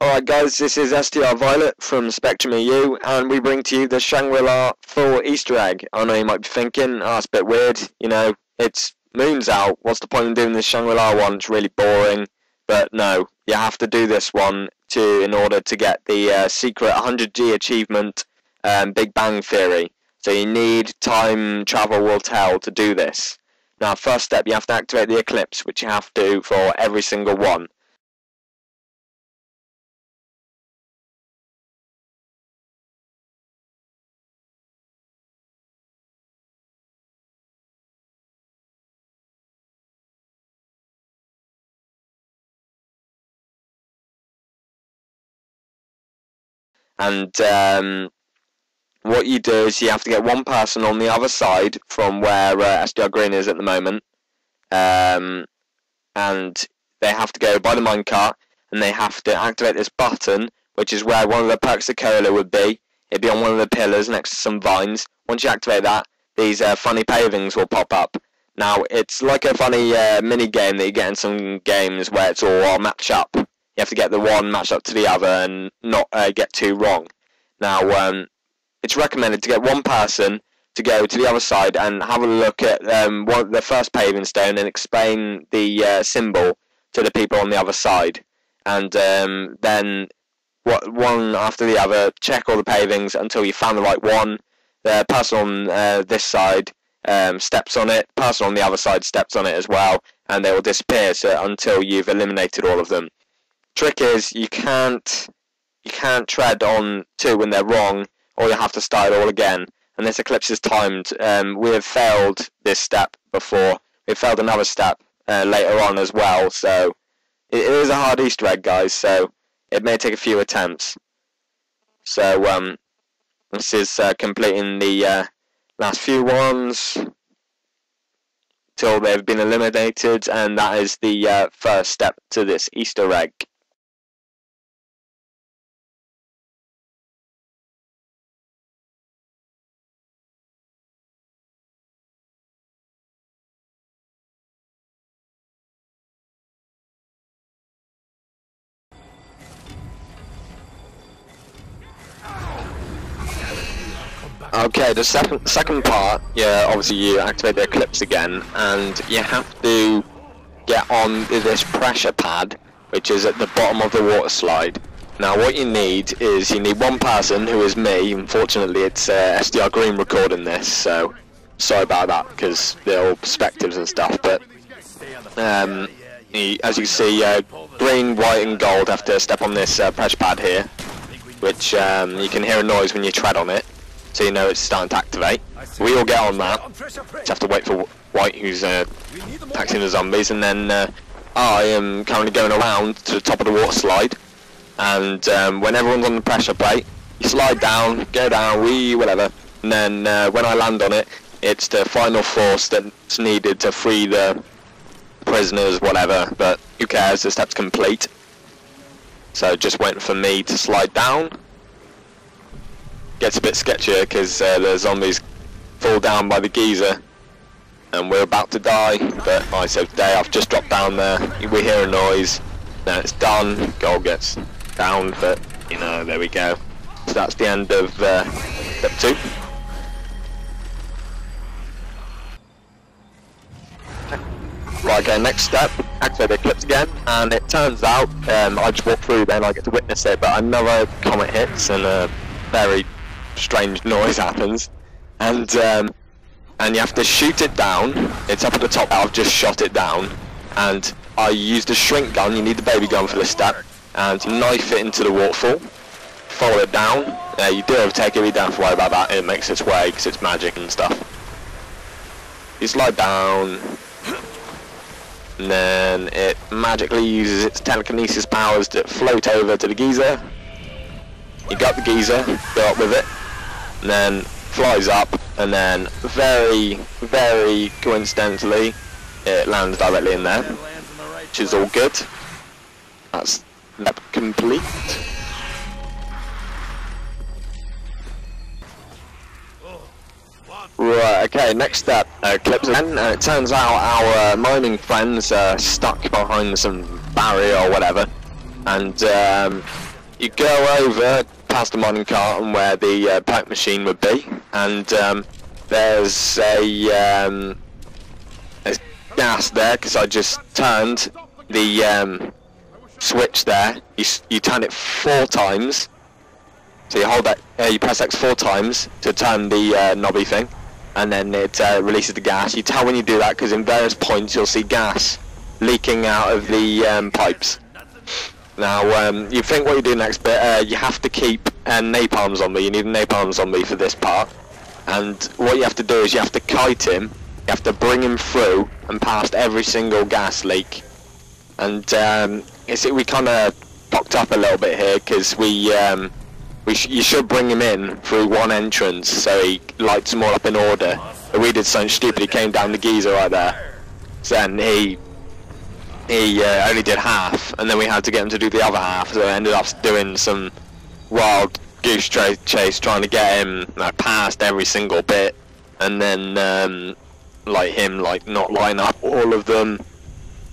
Alright guys, this is STR Violet from SpectrumEU, and we bring to you the Shangri full Easter egg. I know you might be thinking, it's a bit weird, you know, it's moon's out, what's the point in doing this Shangri one, it's really boring. But no, you have to do this one in order to get the secret 100G achievement, Big Bang Theory. So you need time travel will tell to do this. Now first step, you have to activate the eclipse, which you have to for every single one. And what you do is you have to get one person on the other side from where SDR Green is at the moment, and they have to go by the minecart, and they have to activate this button, which is where one of the perks of cola would be. It'd be on one of the pillars next to some vines. Once you activate that, these funny pavings will pop up. Now, it's like a funny mini game that you get in some games where it's all match up. You have to get the one matched up to the other and not get two wrong. Now, it's recommended to get one person to go to the other side and have a look at the first paving stone and explain the symbol to the people on the other side. And then one after the other, check all the pavings until you found the right one. The person on this side steps on it, the person on the other side steps on it as well, and they will disappear until you've eliminated all of them. Trick is you can't tread on two when they're wrong, or you have to start it all again. And this eclipse is timed. We have failed this step before. We've failed another step later on as well. So it is a hard Easter egg, guys. So it may take a few attempts. So this is completing the last few ones till they've been eliminated, and that is the first step to this Easter egg. Okay, the second part, obviously you activate the eclipse again, and you have to get on this pressure pad, which is at the bottom of the water slide. Now what you need is, you need one person, who is me. Unfortunately it's SDR Green recording this, so sorry about that, because they're all perspectives and stuff, but as you can see, green, white and gold have to step on this pressure pad here, which you can hear a noise when you tread on it. So you know it's starting to activate. We all get on that. Just have to wait for White, who's attacking the zombies, and then I am currently going around to the top of the water slide. And when everyone's on the pressure plate, you slide down, go down, whatever. And then when I land on it, it's the final force that's needed to free the prisoners, whatever. But who cares? The step's complete. So just waiting for me to slide down. Gets a bit sketchier because the zombies fall down by the geyser and we're about to die, but I saved the day. I've just dropped down there, we hear a noise, now it's done, gold gets down, but you know, there we go. So that's the end of step 2. Right, okay, next step, activate the eclipse again, and it turns out, I just walk through then, I get to witness it, but another comet hits and a very strange noise happens, and you have to shoot it down. It's up at the top. I've just shot it down, and I used a shrink gun. You need the baby gun for this step, and you knife it into the waterfall, follow it down. You do overtake it, but you don't have to worry about that. It makes its way because it's magic and stuff. You slide down, and then it magically uses its telekinesis powers to float over to the geyser. You got the geyser, go up with it, and then flies up, and then very, very coincidentally, it lands directly in there, which is all good. That's step complete. Right, okay, next step, eclipse again. It turns out our mining friends are stuck behind some barrier or whatever, and you go over past the mining cart and where the pipe machine would be, and there's a gas there because I just turned the switch there. You turn it 4 times. So you hold that, you press X 4 times to turn the knobby thing, and then it releases the gas. You tell when you do that because in various points you'll see gas leaking out of the pipes. Now, you think what you do next bit, you have to keep a napalm zombie. You need a napalm zombie for this part. And what you have to do is you have to kite him, you have to bring him through and past every single gas leak. And we kind of fucked up a little bit here because you should bring him in through one entrance so he lights them all up in order. But we did something stupid, he came down the geyser right there. So then he only did half, and then we had to get him to do the other half, so I ended up doing some wild goose chase trying to get him past every single bit, and then not line up all of them.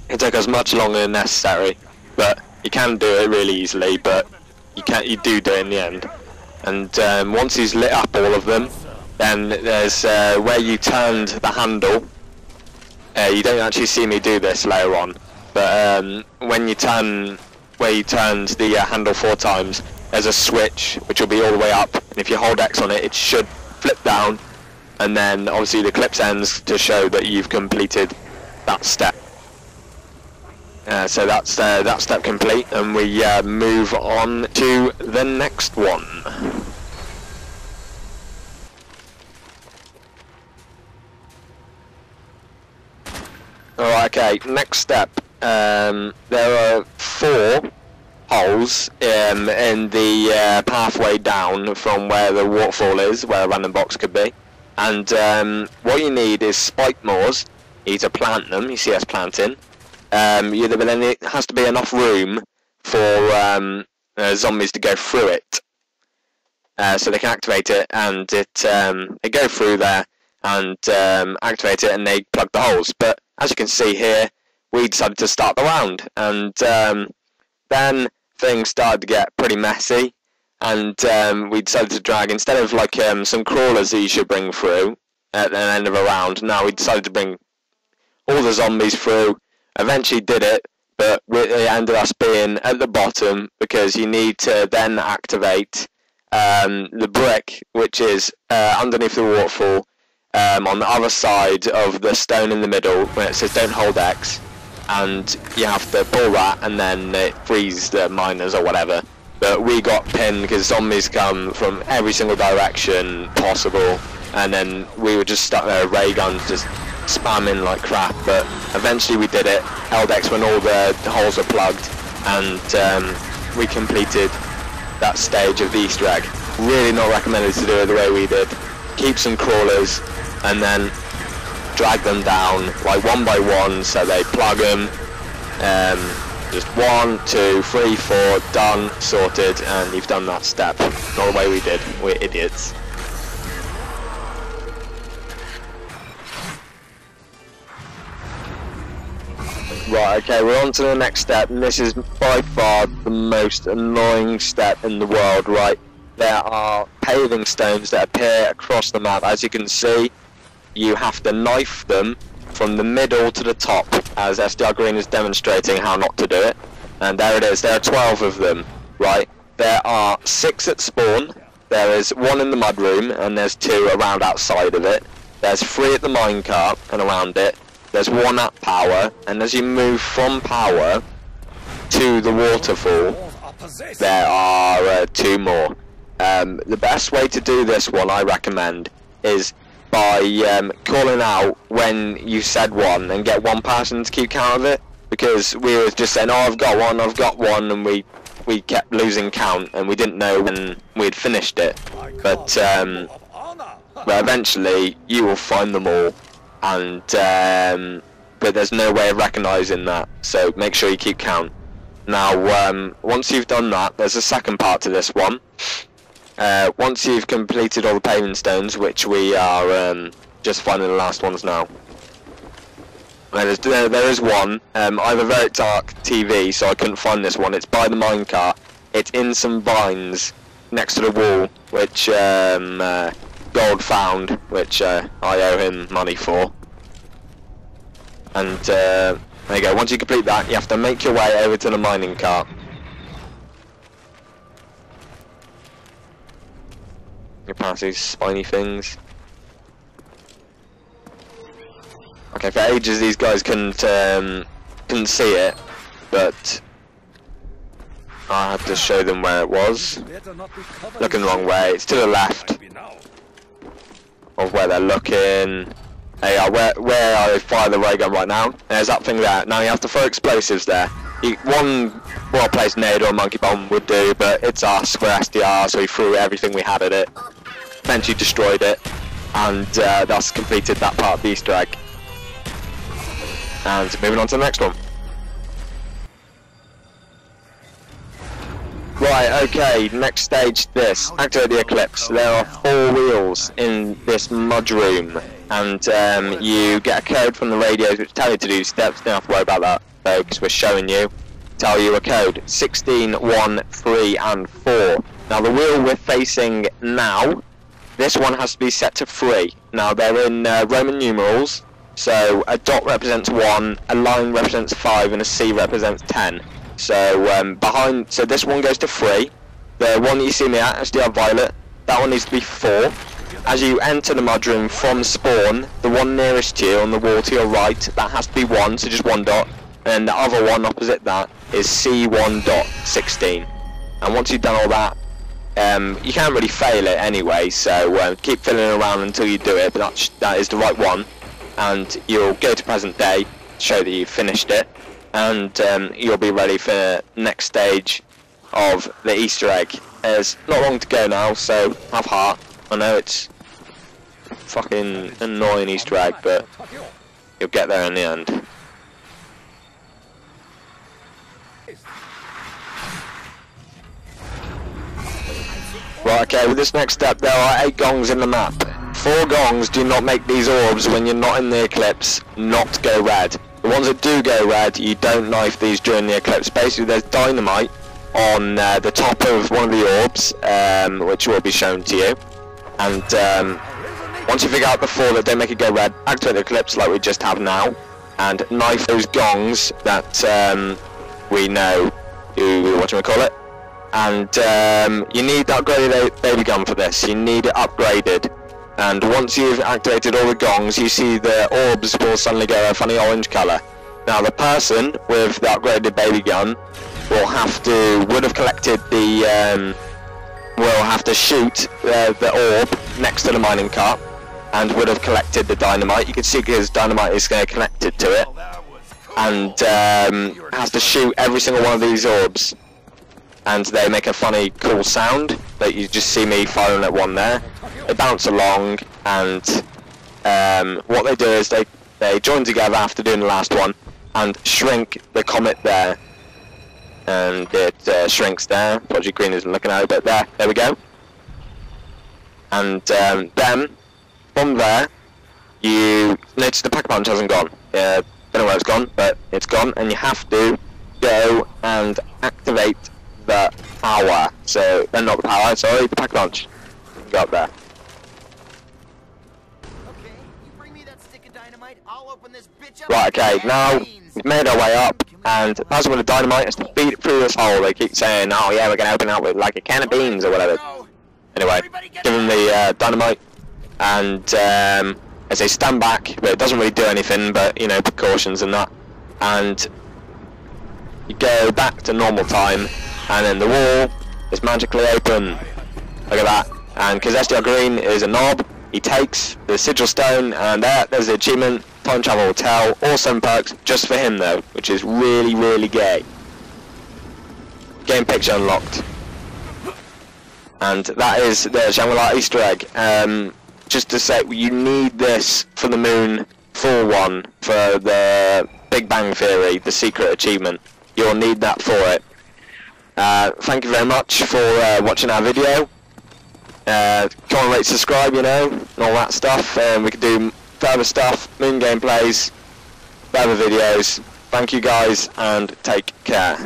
It took us much longer than necessary, but you can do it really easily, but you do it in the end. And once he's lit up all of them, then there's where you turned the handle. You don't actually see me do this later on, but when you turn where you turned the handle 4 times, there's a switch which will be all the way up, and if you hold X on it, it should flip down, and then obviously the clips ends to show that you've completed that step. So that's that step complete, and we move on to the next one. Alright, okay, next step. There are 4 holes in the pathway down from where the waterfall is, where a random box could be. And what you need is spike moors. You need to plant them, you see us planting. But then it has to be enough room for zombies to go through it. So they can activate it, and they go through there and activate it, and they plug the holes. But as you can see here, we decided to start the round, and then things started to get pretty messy, and we decided to drag, instead of like some crawlers that you should bring through at the end of a round, now we decided to bring all the zombies through. Eventually did it, but it ended up being at the bottom because you need to then activate the brick, which is underneath the waterfall, on the other side of the stone in the middle where it says don't hold X, and you have to pull that and then it frees the miners or whatever. But we got pinned because zombies come from every single direction possible, and then we were just stuck there with ray guns just spamming like crap. But eventually we did it, held X when all the holes were plugged, and we completed that stage of the Easter egg. Really not recommended to do it the way we did. Keep some crawlers and then drag them down like one by one so they plug them. Just 1, 2, 3, 4, done, sorted, and you've done that step. Not the way we did, we're idiots. Right, okay, we're on to the next step, and this is by far the most annoying step in the world, right? There are paving stones that appear across the map. As you can see, you have to knife them from the middle to the top, as SDR Green is demonstrating how not to do it. And there it is, there are 12 of them, right? There are 6 at spawn, there is 1 in the mudroom, and there's 2 around outside of it. There's 3 at the minecart and around it. There's 1 at power, and as you move from power to the waterfall, there are 2 more. The best way to do this one, I recommend, is by calling out when you said 1 and get 1 person to keep count of it, because we were just saying, oh, I've got one, and we kept losing count, and we didn't know when we'd finished it. But eventually you will find them all, and but there's no way of recognising that, so make sure you keep count. Now, once you've done that, there's a second part to this one. Once you've completed all the paving stones, which we are just finding the last ones now. There is one. I have a very dark TV, so I couldn't find this one. It's by the minecart, it's in some vines next to the wall, which Gold found, which I owe him money for. And there you go. Once you complete that, you have to make your way over to the mining cart. You pass these spiny things. Okay, for ages these guys couldn't see it, but I had to show them where it was. Looking the wrong way. It's to the left of where they're looking. There you are, where I fire the ray gun right now. There's that thing there. Now you have to throw explosives there. One well-placed nade or a monkey bomb would do, but it's us, we're SDR, so we threw everything we had at it. Eventually destroyed it, and that's completed that part of the Easter egg. And moving on to the next one. Right, okay, next stage this. Activate the Eclipse. There are 4 wheels in this mud room, and you get a code from the radios which tell you to do steps. Don't have to worry about that though, because we're showing you. Tell you a code: 16, 1, 3 and 4. Now the wheel we're facing now, this one has to be set to 3. Now they're in Roman numerals, so a dot represents 1, a line represents 5 and a C represents 10. So so this one goes to 3. The one that you see me at, SDR Violet, that one needs to be 4. As you enter the mudroom from spawn, the one nearest to you on the wall to your right, that has to be 1, so just 1 dot. And the other one opposite that is C1.16. And once you've done all that, you can't really fail it anyway, so keep filling around until you do it, but that is the right one. And you'll go to present day, show that you've finished it. And you'll be ready for the next stage of the Easter egg. There's not long to go now, so have heart. I know it's fucking annoying Easter egg, but you'll get there in the end. Right, okay, with this next step there are 8 gongs in the map. 4 gongs do not make these orbs when you're not in the eclipse not go red. The ones that do go red, you don't knife these during the eclipse. Basically, there's dynamite on the top of one of the orbs, which will be shown to you. And once you figure out the 4 that don't make it go red, activate the eclipse like we just have now, and knife those gongs that we know do whatchamacallit. And you need that upgraded baby gun for this. You need it upgraded. And once you've activated all the gongs, you see the orbs will suddenly go a funny orange colour. Now the person with the upgraded baby gun would have collected the, will have to shoot the orb next to the mining cart, and would have collected the dynamite. You can see because dynamite is connected to it, and has to shoot every single one of these orbs. And they make a funny, cool sound that you just see me firing at one there. They bounce along, and what they do is they join together after doing the last one and shrink the comet there. And it shrinks there. Project Green isn't looking at it, but there we go. And then, from there, you notice the pack punch hasn't gone. Don't know where it's gone, but it's gone, and you have to go and activate the power. So, not the power, sorry, the pack punch. Go up there. Okay, you bring me that stick of dynamite, I'll open this bitch up. Right, okay, now we've made our way up, and the person with the dynamite has to beat it through this hole. They keep saying, oh yeah, we're gonna open up with like a can of beans or whatever. Anyway, give them the dynamite, and as they stand back, but it doesn't really do anything, but you know, precautions and that. And you go back to normal time, and then the wall is magically open. Look at that. And because SDR Green is a knob, he takes the sigil stone, and there's the achievement, time travel hotel, awesome perks, just for him though, which is really, really gay. Game picture unlocked. And that is the Shangri Easter egg. Just to say, you need this for the Moon Full one, for the Big Bang Theory, the secret achievement. You'll need that for it. Thank you very much for watching our video. Comment, rate, subscribe, you know, and all that stuff. We can do further stuff, Moon gameplays, further videos. Thank you guys, and take care.